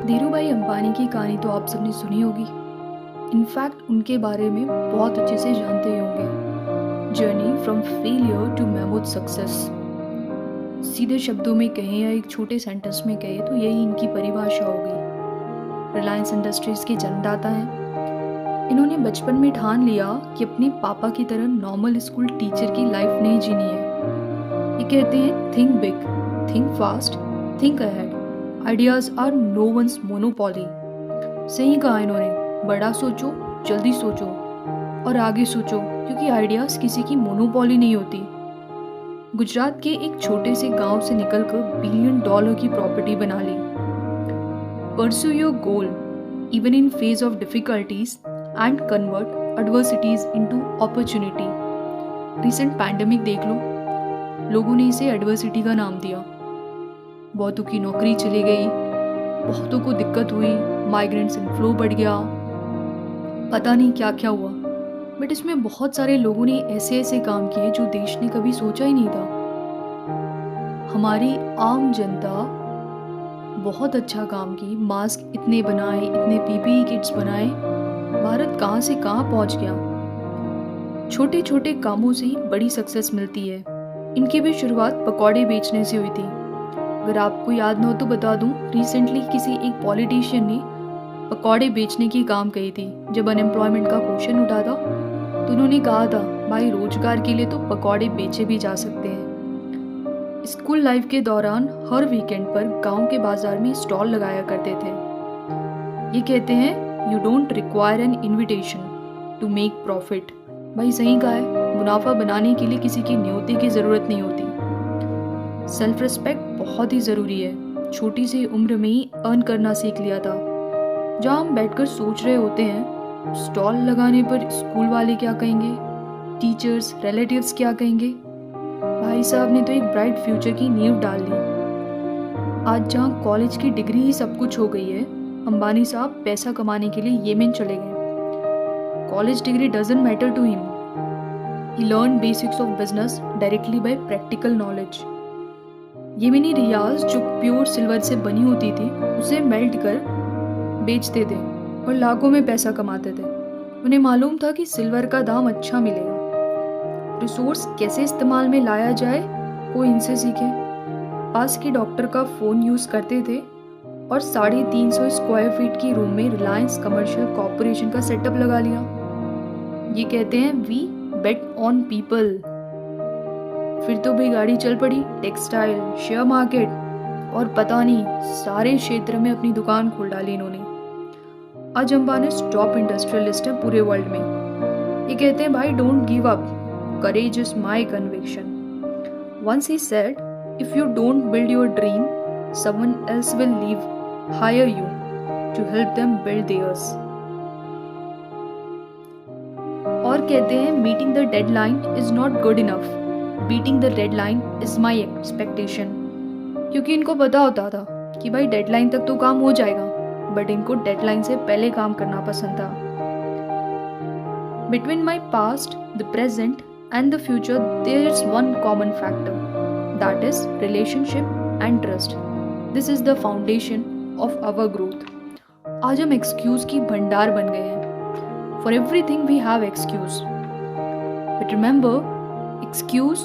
धीरूभाई अंबानी की कहानी तो आप सबने सुनी होगी। इनफैक्ट उनके बारे में बहुत अच्छे से जानते ही होंगे। Journey from failure to mammoth success. सीधे शब्दों में कहें या एक छोटे सेंटेंस में कहें तो यही इनकी परिभाषा होगी। रिलायंस इंडस्ट्रीज के जन्मदाता हैं। इन्होंने बचपन में ठान लिया कि अपने पापा की तरह नॉर्मल स्कूल टीचर की लाइफ नहीं जीनी है। ये कहते हैं think big, think fast, think ahead, ideas are no one's monopoly. सही कहा इन्होंने, बड़ा सोचो, जल्दी सोचो और आगे सोचो, क्योंकि आइडियाज किसी की मोनोपोली नहीं होती। गुजरात के एक छोटे से गांव से निकलकर $1 बिलियन की प्रॉपर्टी बना ली। Pursue your goal even in phase of difficulties and convert adversities into opportunity. Recent pandemic देख लो, लोगों ने इसे एडवर्सिटी का नाम दिया। बहुतों की नौकरी चली गई, बहुतों को दिक्कत हुई, माइग्रेंट्स इनफ्लो बढ़ गया, पता नहीं क्या क्या हुआ। बट इसमें बहुत सारे लोगों ने ऐसे ऐसे काम किए जो देश ने कभी सोचा ही नहीं था। हमारी आम जनता बहुत अच्छा काम की, मास्क इतने बनाए, इतने पीपीई किट्स बनाए, भारत कहाँ से कहाँ पहुँच गया। छोटे छोटे कामों से ही बड़ी सक्सेस मिलती है। इनकी भी शुरुआत पकौड़े बेचने से हुई थी। अगर आपको याद न हो तो बता दूं, रिसेंटली किसी एक पॉलिटिशियन ने पकौड़े बेचने की काम कही थी। जब अनएम्प्लॉयमेंट का क्वेश्चन उठा था तो उन्होंने कहा था, भाई रोजगार के लिए तो पकौड़े बेचे भी जा सकते हैं। स्कूल लाइफ के दौरान हर वीकेंड पर गांव के बाजार में स्टॉल लगाया करते थे। ये कहते हैं you don't require an invitation to make profit. भाई सही कहा है, मुनाफा बनाने के लिए किसी की न्योते की जरूरत नहीं होती। सेल्फ रिस्पेक्ट बहुत ही ज़रूरी है। छोटी सी उम्र में ही अर्न करना सीख लिया था। जहाँ हम बैठकर सोच रहे होते हैं स्टॉल लगाने पर स्कूल वाले क्या कहेंगे, टीचर्स, रिलेटिव्स क्या कहेंगे, भाई साहब ने तो एक ब्राइट फ्यूचर की नींव डाल ली। आज जहाँ कॉलेज की डिग्री ही सब कुछ हो गई है, अंबानी साहब पैसा कमाने के लिए येमेन चले गए। College degree doesn't matter to him. He learn basics of business directly by practical knowledge. Yemeni rials जो प्योर सिल्वर से बनी होती थी उसे मेल्ट कर बेचते थे और लाखों में पैसा कमाते थे। उन्हें मालूम था कि सिल्वर का दाम अच्छा मिलेगा। रिसोर्स कैसे इस्तेमाल में लाया जाए वो इनसे सीखे। पास के डॉक्टर का फ़ोन यूज़ करते थे और 350 स्क्वायर फीट की रूम में रिलायंस कमर्शियल कॉरपोरेशन का सेटअप लगा लिया। ये कहते हैं वी बेट ऑन पीपल। फिर तो भी गाड़ी चल पड़ी, टेक्सटाइल, शेयर मार्केट और पता नहीं सारे क्षेत्र में अपनी दुकान खोल डाली इन्होंने। आज अंबानी टॉप इंडस्ट्रियलिस्ट है पूरे वर्ल्ड में। ये कहते हैं भाई don't give up, courage is my conviction. Once he said if you don't build your dream someone else will leave hire you to help them build theirs. और कहते हैं meeting the deadline is not good enough, beating the deadline is my expectation. क्योंकि इनको पता होता था कि भाई डेडलाइन तक तो काम हो जाएगा, बट इनको डेडलाइन से पहले काम करना पसंद था। Between my past, the present and the future there is one common factor, that is relationship and trust. This is the foundation of our growth. आज हम एक्सक्यूज की भंडार बन गए हैं। For everything we have excuse, but remember excuse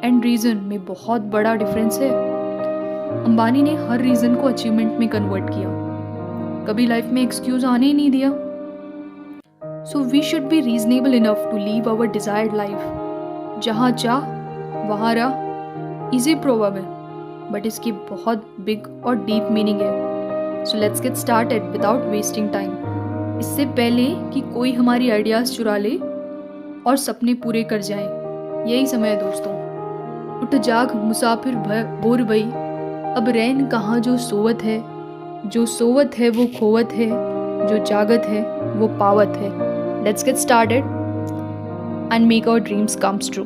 and reason में बहुत बड़ा डिफरेंस है। अंबानी ने हर रीजन को अचीवमेंट में कन्वर्ट किया, कभी लाइफ में एक्सक्यूज आने ही नहीं दिया। So we should be reasonable enough to live our desired life. जहाँ चाह वहाँ रहा, इजी प्रोवर्ब है, बट इसकी बहुत बिग और डीप मीनिंग है। So let's get started without wasting time. इससे पहले कि कोई हमारी आइडियाज चुरा ले और सपने पूरे कर जाए, यही समय है दोस्तों। उठ जाग मुसाफिर भोर भई, अब रैन कहाँ जो सोवत है। जो सोवत है वो खोवत है, जो जागत है वो पावत है। Let's get started and make our dreams comes true.